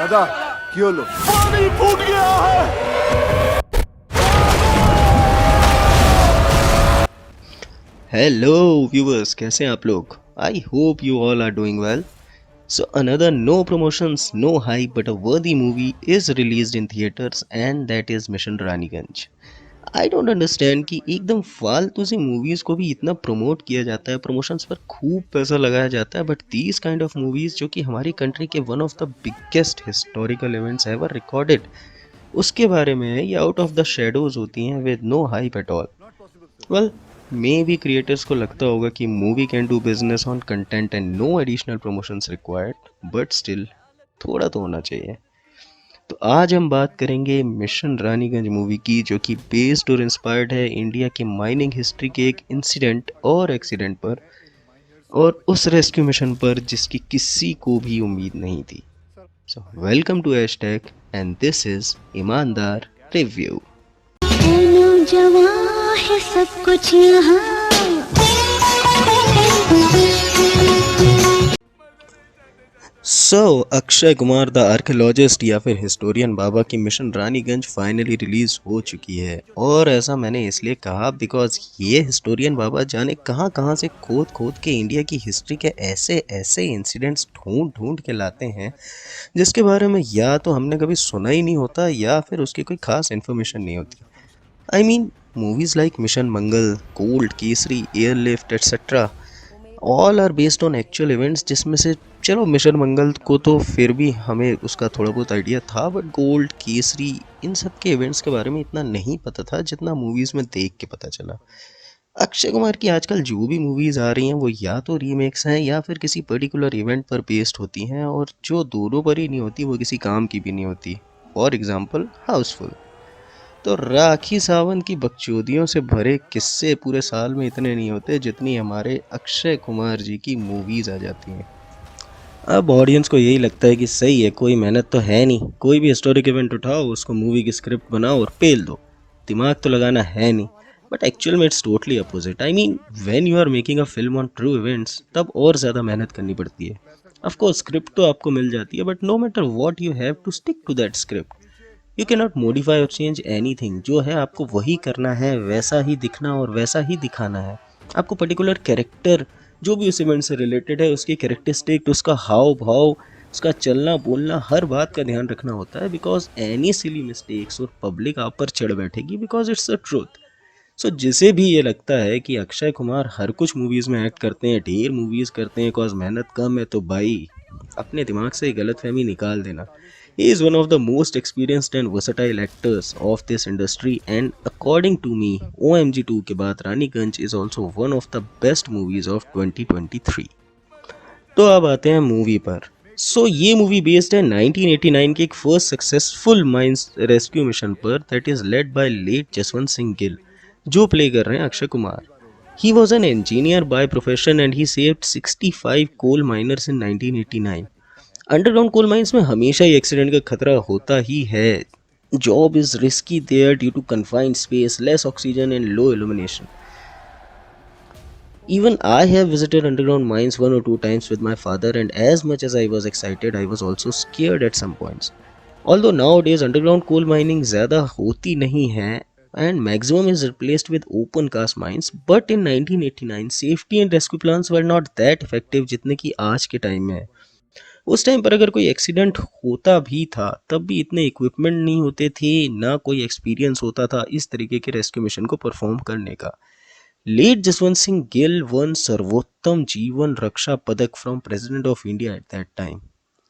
दादा क्यों लो पानी फूट गया है। हेलो व्यूअर्स, कैसे हैं आप लोग? I hope you all are doing well. So another no promotions, no hype but a worthy movie is released in theaters and that is Mission Raniganj. I don't understand कि एकदम फालतू सी movies को भी इतना प्रमोट किया जाता है, promotions पर खूब पैसा लगाया जाता है, but these kind of movies जो कि हमारी कंट्री के one of the biggest historical events ever recorded, उसके बारे में ये आउट ऑफ द शेडोज होती हैं with no hype at all. Well, maybe creators को लगता होगा कि movie can do business on content and no additional promotions required, but still थोड़ा तो होना चाहिए. तो आज हम बात करेंगे मिशन रानीगंज मूवी की, जो कि बेस्ड और इंस्पायर्ड है इंडिया की माइनिंग हिस्ट्री के एक इंसिडेंट और एक्सीडेंट पर, और उस रेस्क्यू मिशन पर जिसकी किसी को भी उम्मीद नहीं थी. So welcome to hashtag and this is ईमानदार रिव्यू. जवां है सब कुछ यहाँ. सो अक्षय कुमार द आर्कियोलॉजिस्ट या फिर हिस्टोरियन बाबा की मिशन रानीगंज फाइनली रिलीज हो चुकी है. और ऐसा मैंने इसलिए कहा बिकॉज ये हिस्टोरियन बाबा जाने कहाँ कहाँ से खोद खोद के इंडिया की हिस्ट्री के ऐसे ऐसे इंसिडेंट्स ढूंढ ढूंढ के लाते हैं जिसके बारे में या तो हमने कभी सुना ही नहीं होता या फिर उसकी कोई खास इन्फॉर्मेशन नहीं होती. I mean, movies like Mission Mangal, Cold, Kesari, Airlift, etc. all are based on actual events, जिसमें से चलो मिशन मंगल को तो फिर भी हमें उसका थोड़ा बहुत आइडिया था, बट गोल्ड, केसरी, इन सब के इवेंट्स के बारे में इतना नहीं पता था जितना मूवीज़ में देख के पता चला. अक्षय कुमार की आजकल जो भी मूवीज़ आ रही हैं वो या तो रीमेक्स हैं या फिर किसी पर्टिकुलर इवेंट पर बेस्ड होती हैं, और जो दोनों पर ही नहीं होती वो किसी काम की भी नहीं होती. For example Housefull. तो राखी सावंत की बकचोदियों से भरे किस्से पूरे साल में इतने नहीं होते जितनी हमारे अक्षय कुमार जी की मूवीज़ आ जाती हैं. अब ऑडियंस को यही लगता है कि सही है, कोई मेहनत तो है नहीं, कोई भी हिस्टोरिक इवेंट उठाओ, उसको मूवी की स्क्रिप्ट बनाओ और पेल दो, दिमाग तो लगाना है नहीं. बट एक्चुअल में it's totally opposite. I mean, when you are making a film on true events तब और ज़्यादा मेहनत करनी पड़ती है. ऑफकोर्स स्क्रिप्ट तो आपको मिल जाती है, but no matter what you have to stick to that script. You can not modify or change anything. जो है आपको वही करना है, वैसा ही दिखना और वैसा ही दिखाना है. आपको पर्टिकुलर कैरेक्टर जो भी उस इवेंट से रिलेटेड है, उसकी कैरेक्टरिस्टिक, उसका हाव भाव, उसका चलना बोलना, हर बात का ध्यान रखना होता है. बिकॉज एनी सिली मिस्टेक्स और पब्लिक आप पर चढ़ बैठेगी, बिकॉज इट्स अ ट्रूथ. सो जिसे भी ये लगता है कि अक्षय कुमार हर कुछ मूवीज़ में एक्ट करते हैं, ढेर मूवीज़ करते हैं बिकॉज मेहनत कम है, तो भाई अपने दिमाग से गलतफहमी निकाल देना. He is one of the most experienced and versatile actors of this industry, and according to me, OMG 2 के बाद Raniganj is also one of the best movies of 2023. तो अब आते हैं मूवी पर. सो ये मूवी बेस्ड है 1989 के एक first successful mines rescue mission पर, that is led by late Jaswant Singh Gill, जो प्ले कर रहे हैं Akshay Kumar. He was an engineer by profession and he saved 65 coal miners in 1989. Underground coal mines में हमेशा ही एक्सीडेंट का खतरा होता ही है. Job is risky there due to confined space, less oxygen and low illumination. Even I have visited underground mines 1 or 2 times with my father, and as much as I was excited, I was also scared at some points. Although nowadays underground coal mining ज़्यादा होती नहीं है and maximum is replaced with open cast mines, but in 1989 safety and rescue plans were not that effective जितने कि आज के time में है. उस टाइम पर अगर कोई एक्सीडेंट होता भी था तब भी इतने इक्विपमेंट नहीं होते थे, ना कोई एक्सपीरियंस होता था इस तरीके के रेस्क्यू मिशन को परफॉर्म करने का. लेट जसवंत सिंह गिल वन सर्वोत्तम जीवन रक्षा पदक from president of India at that time.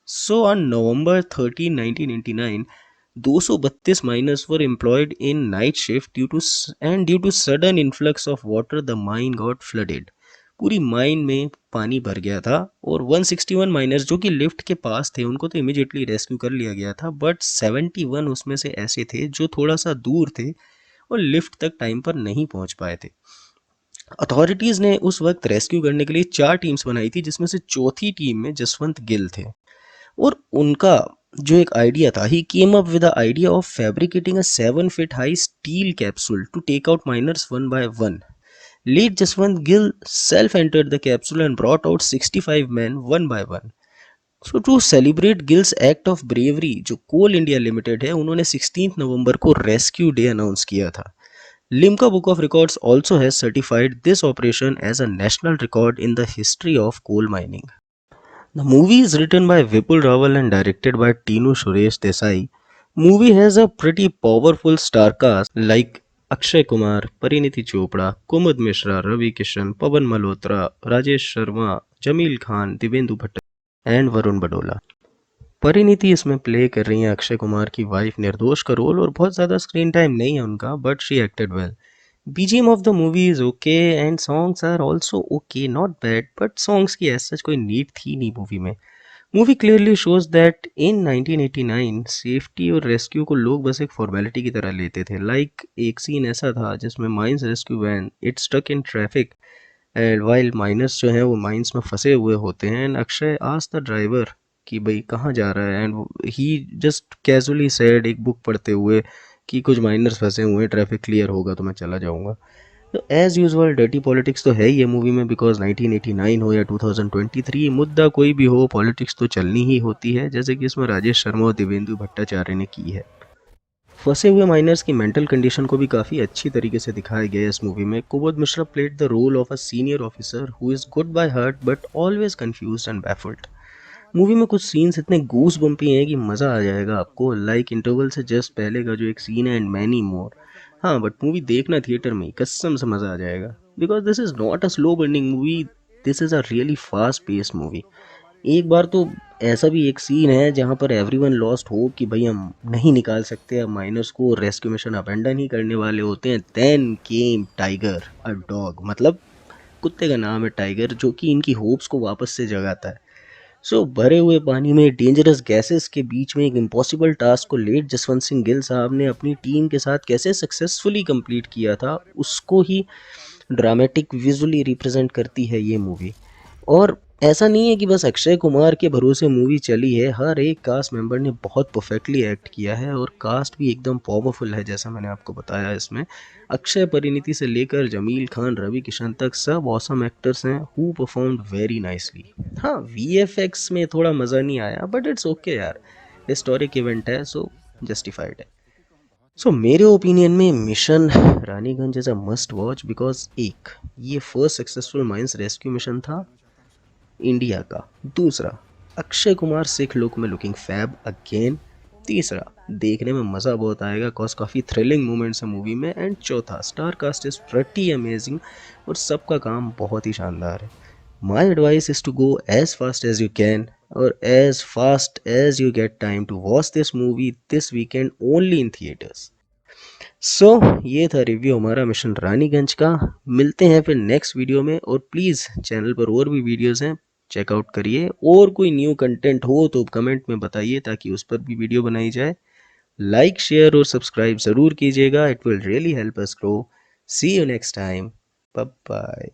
So on November 13, 1989, 232 miners were employed in night shift due to sudden influx of water, the mine got flooded. पूरी mine में पानी भर गया था और 161 माइनर्स जो कि लिफ्ट के पास थे उनको तो इमीडिएटली रेस्क्यू कर लिया गया था, बट 71 उसमें से ऐसे थे जो थोड़ा सा दूर थे और लिफ्ट तक टाइम पर नहीं पहुंच पाए थे. अथॉरिटीज़ ने उस वक्त रेस्क्यू करने के लिए 4 टीम्स बनाई थी, जिसमें से चौथी टीम में जसवंत गिल थे. और उनका जो एक आइडिया था, he came up with the idea of fabricating a 7 feet high steel capsule to take out miners one by one. Late Jaswant Gill self-entered the capsule and brought out 65 men one by one. So to celebrate Gill's act of bravery, जो coal India limited है, उन्होंने 16 नवंबर को rescue day announce किया था। Limca book of records also has certified this operation as a national record in the history of coal mining. The movie is written by Vipul Rawal and directed by Tinu Suresh Desai. Movie has a pretty powerful star cast like Akshay Kumar, Pariniti Chopra, Kumud Mishra, Ravi Kishan, Pawan Malhotra, Rajesh Sharma, Jameel Khan, Divendu Bhattacharya and Varun Badola. Parineeti इसमें play कर रही हैं अक्षय कुमार की wife निर्दोष का role, और बहुत ज़्यादा स्क्रीन टाइम नहीं है उनका, but she acted well. BGM of the movie is okay and songs are also okay, not bad, but songs की as such कोई नीड थी नहीं मूवी में। Movie clearly shows that in 1989 safety और rescue को लोग बस एक फॉर्मेलिटी की तरह लेते थे। लाइक एक सीन ऐसा था जिसमें mines rescue van it stuck in traffic and while miners जो हैं वो माइंस में फंसे हुए होते हैं, and Akshay asked the driver कि भाई कहाँ जा रहा है, and he just casually said एक बुक पढ़ते हुए कि कुछ माइनर्स फंसे हुए हैं, ट्रैफिक क्लियर होगा तो मैं चला जाऊँगा। तो एज़ यूजुअल डर्टी पॉलिटिक्स तो है ही है मूवी में, बिकॉज 1989 हो या 2023 मुद्दा कोई भी हो, पॉलिटिक्स तो चलनी ही होती है, जैसे कि इसमें राजेश शर्मा और दिवेंदु भट्टाचार्य ने की है। फंसे हुए माइनर्स की मेंटल कंडीशन को भी काफ़ी अच्छी तरीके से दिखाया गया है इस मूवी में। Kumud Mishra played the role of a senior officer who is good by heart but always confused and baffled. Movie में कुछ सीन्स इतने गूस बम्पी हैं कि मज़ा आ जाएगा आपको, लाइक इंटरवल से जस्ट पहले का जो एक सीन है एंड मैनी मोर। हाँ, बट मूवी देखना थिएटर में ही, कसम से मज़ा आ जाएगा, because this is not a slow burning movie, this is a really fast pace movie. एक बार तो ऐसा भी एक सीन है जहाँ पर एवरीवन लॉस्ट होप कि भाई हम नहीं निकाल सकते, अब माइनर्स को रेस्क्यू मिशन अबेंडन ही करने वाले होते हैं, then came tiger a dog, मतलब कुत्ते का नाम है टाइगर, जो कि इनकी होप्स को वापस से जगाता है। सो भरे हुए पानी में डेंजरस गैसेस के बीच में एक इम्पॉसिबल टास्क को लेट जसवंत सिंह गिल साहब ने अपनी टीम के साथ कैसे सक्सेसफुली कंप्लीट किया था, उसको ही ड्रामेटिक विजुअली रिप्रेजेंट करती है ये मूवी। और ऐसा नहीं है कि बस अक्षय कुमार के भरोसे मूवी चली है, हर एक कास्ट मेंबर ने बहुत परफेक्टली एक्ट किया है, और कास्ट भी एकदम पावरफुल है जैसा मैंने आपको बताया। इसमें अक्षय परिणीति से लेकर जमील खान, रवि किशन तक सब ऑसम एक्टर्स हैं हु परफॉर्म्ड वेरी नाइसली। हाँ, VFX में थोड़ा मज़ा नहीं आया, बट इट्स ओके यार, हिस्टोरिक इवेंट है सो जस्टिफाइड है। सो मेरे ओपिनियन में mission Raniganj is a must watch, because एक ये first successful mines rescue mission था इंडिया का। दूसरा, अक्षय कुमार सिख लुक में लुकिंग फैब अगेन। तीसरा, देखने में मज़ा बहुत आएगा कॉज काफ़ी थ्रिलिंग मोमेंट्स हैं मूवी में। एंड चौथा, star cast is pretty amazing और सबका काम बहुत ही शानदार है। My advice is to go as fast as you can और as fast as you get time to watch this movie this weekend only in theatres. So ये था रिव्यू हमारा मिशन रानीगंज का। मिलते हैं फिर नेक्स्ट वीडियो में, और प्लीज़ चैनल पर और भी वीडियोस हैं, चेकआउट करिए। और कोई न्यू कंटेंट हो तो कमेंट में बताइए ताकि उस पर भी वीडियो बनाई जाए। लाइक, शेयर और सब्सक्राइब ज़रूर कीजिएगा, it will really help us grow. See you next time, bye bye.